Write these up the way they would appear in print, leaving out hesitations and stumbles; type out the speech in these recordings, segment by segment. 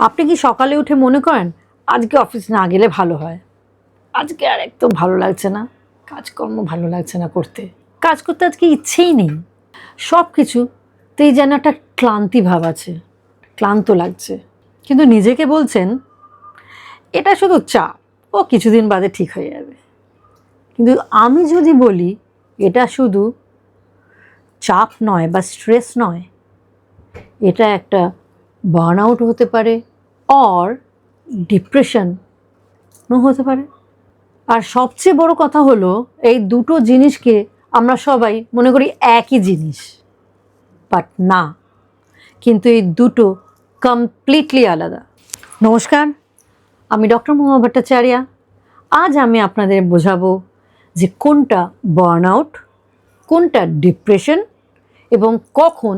আপনি কি সকালে উঠে মনে করেন আজকে অফিস না গেলে ভালো হয়, আজকে আর একদম ভালো লাগছে না, কাজকর্ম ভালো লাগছে না করতে, কাজ করতে আজকে ইচ্ছেই নেই, সব কিছুতেই যেন একটা ক্লান্তি ভাব আছে, ক্লান্ত লাগছে, কিন্তু নিজেকে বলছেন এটা শুধু চাপ, ও কিছুদিন বাদে ঠিক হয়ে যাবে। কিন্তু আমি যদি বলি এটা শুধু চাপ নয় বা স্ট্রেস নয়, এটা একটা বার্ন আউট হতে পারে অর ডিপ্রেশনও হতে পারে। আর সবচেয়ে বড় কথা হলো এই দুটো জিনিসকে আমরা সবাই মনে করি একই জিনিস, বাট না, কিন্তু এই দুটো কমপ্লিটলি আলাদা। নমস্কার, আমি ডক্টর মহুয়া ভট্টাচার্য। আজ আমি আপনাদের বোঝাবো যে কোনটা বার্ন আউট, কোনটা ডিপ্রেশন এবং কখন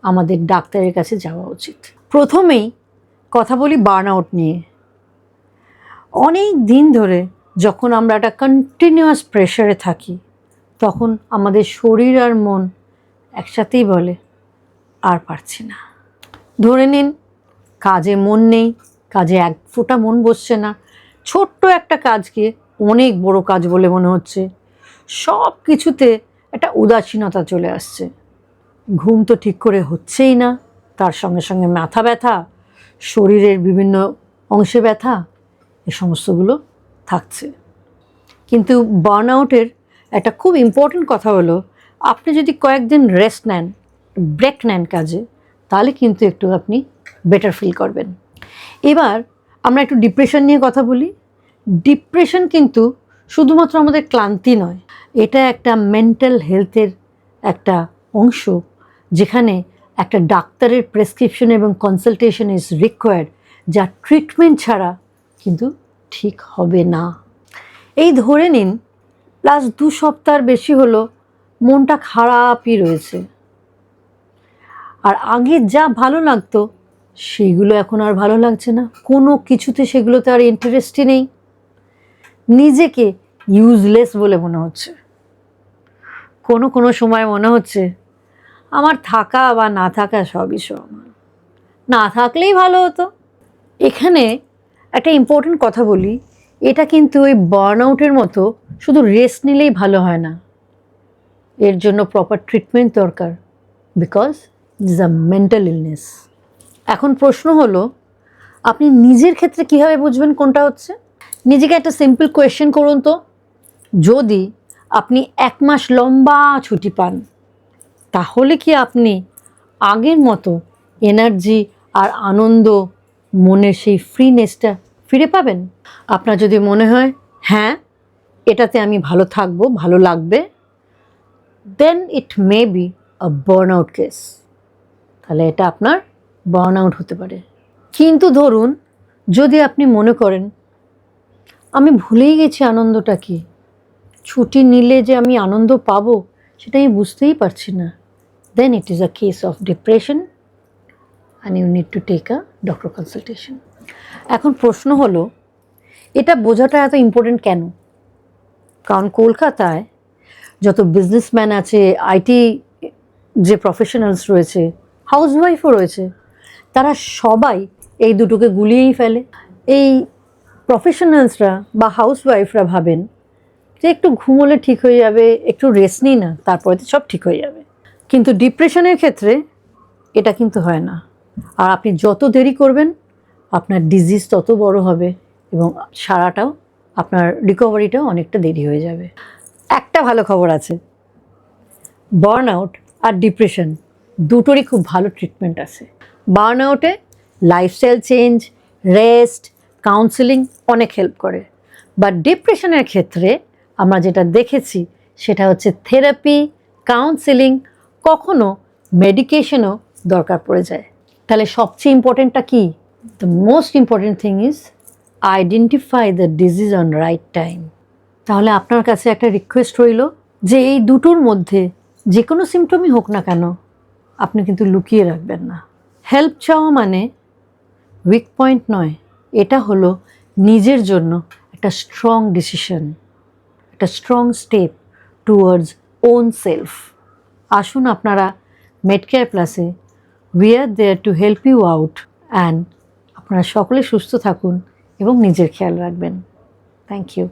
আমাদের ডাক্তারের কাছে যাওয়া উচিত। প্রথমেই কথা বলি বার্ন আউট নিয়ে। অনেক দিন ধরে যখন আমরা একটা কন্টিনিউয়াস প্রেশারে থাকি, তখন আমাদের শরীর আর মন একসাথেই বলে আর পারছি না। ধরে নিন কাজে মন নেই, কাজে এক ফোঁটা মন বসছে না, ছোট্ট একটা কাজকে অনেক বড় কাজ বলে মনে হচ্ছে, সব কিছুতে একটা উদাসীনতা চলে আসছে, ঘুম তো ঠিক করে হচ্ছেই না, তার সঙ্গে সঙ্গে মাথা ব্যথা, শরীরের বিভিন্ন অংশে ব্যথা, এই সমস্তগুলো থাকছে। কিন্তু বার্ন আউটের একটা খুব ইম্পর্টেন্ট কথা হলো, আপনি যদি কয়েকদিন রেস্ট নেন, ব্রেক নেন কাজে, তাহলে কিন্তু একটু আপনি বেটার ফিল করবেন। এবার আমরা একটু ডিপ্রেশন নিয়ে কথা বলি। ডিপ্রেশন কিন্তু শুধুমাত্র আমাদের ক্লান্তি নয়, এটা একটা মেন্টাল হেলথের একটা অংশ, যেখানে একটা ডাক্তারের প্রেসক্রিপশন এবং কনসালটেশন ইজ রিকোয়ার্ড, যা ট্রিটমেন্ট ছাড়া কিন্তু ঠিক হবে না। এই ধরে নিন লাস্ট 2 সপ্তাহের বেশি হলো মনটা খারাপই রয়েছে, আর আগে যা ভালো লাগতো সেগুলো এখন আর ভালো লাগছে না, কোনো কিছুতে সেগুলোতে আর ইন্টারেস্টই নেই, নিজেকে ইউজলেস বলে মনে হচ্ছে। কোনো কোনো সময় মনে হচ্ছে আমার থাকা বা না থাকা সবই সমান, না থাকলেই ভালো হতো। এখানে একটা ইম্পর্টেন্ট কথা বলি, এটা কিন্তু ওই বার্ন আউটের মতো শুধু রেস্ট নিলেই ভালো হয় না, এর জন্য প্রপার ট্রিটমেন্ট দরকার, because it is a mental illness. এখন প্রশ্ন হলো, আপনি নিজের ক্ষেত্রে কীভাবে বুঝবেন কোনটা হচ্ছে? নিজেকে একটা সিম্পল কোয়েশ্চেন করুন তো, যদি আপনি 1 মাস লম্বা ছুটি পান, তাহলে কি আপনি আগের মতো এনার্জি আর আনন্দ, মনের সেই ফ্রিনেসটা ফিরে পাবেন? আপনার যদি মনে হয় হ্যাঁ এটাতে আমি ভালো থাকবো, ভালো লাগবে, then it may be a burn out case, তাহলে এটা আপনার বার্ন আউট হতে পারে। কিন্তু ধরুন যদি আপনি মনে করেন আমি ভুলেই গেছি আনন্দটা কি, ছুটি নিলে যে আমি আনন্দ পাবো সেটা আমি বুঝতেই পারছি না, then it is a case of depression and you need to take a doctor consultation. এখন প্রশ্ন হলো, এটা বোঝাটা এত ইম্পর্টেন্ট কেন? কারণ কলকাতায় যত বিজনেসম্যান আছে, আইটি যে প্রফেশনালস রয়েছে, হাউসওয়াইফও রয়েছে, তারা সবাই এই দুটোকে গুলিয়েই ফেলে। এই প্রফেশনালসরা বা হাউসওয়াইফরা ভাবেন যে একটু ঘুমোলে ঠিক হয়ে যাবে, একটু রেস্ট নিই না, তারপরে তো সব ঠিক হয়ে যাবে। কিন্তু ডিপ্রেশনের ক্ষেত্রে এটা কিন্তু হয় না, আর আপনি যত দেরি করবেন আপনার ডিজিজ তত বড় হবে এবং সারাটাও আপনার রিকভারিটাও অনেকটা দেরি হয়ে যাবে। একটা ভালো খবর আছে, বার্ন আউট আর ডিপ্রেশন দুটোরই খুব ভালো ট্রিটমেন্ট আছে। বার্ন আউটে লাইফস্টাইল চেঞ্জ, রেস্ট, কাউন্সেলিং অনেক হেল্প করে, বাট ডিপ্রেশনের ক্ষেত্রে আমরা যেটা দেখেছি সেটা হচ্ছে থেরাপি, কাউন্সেলিং, কখনো মেডিকেশনও দরকার পড়ে যায়। তাহলে সবচেয়ে ইম্পর্টেন্টটা কি? The most important thing is identify the disease on right time. তাহলে আপনার কাছে একটা রিকোয়েস্ট রইল যে এই দুটোর মধ্যে যে কোনো সিমটমই হোক না কেন আপনি কিন্তু লুকিয়ে রাখবেন না। হেল্প চাওয়া মানে উইক পয়েন্ট নয়, এটা হলো নিজের জন্য একটা স্ট্রং ডিসিশন, একটা strong step towards own self. আসুন আপনারা মেডকেয়ার প্লাসে, we are there to help you out and আপনারা সকলে সুস্থ থাকুন এবং নিজের খেয়াল রাখবেন। Thank you.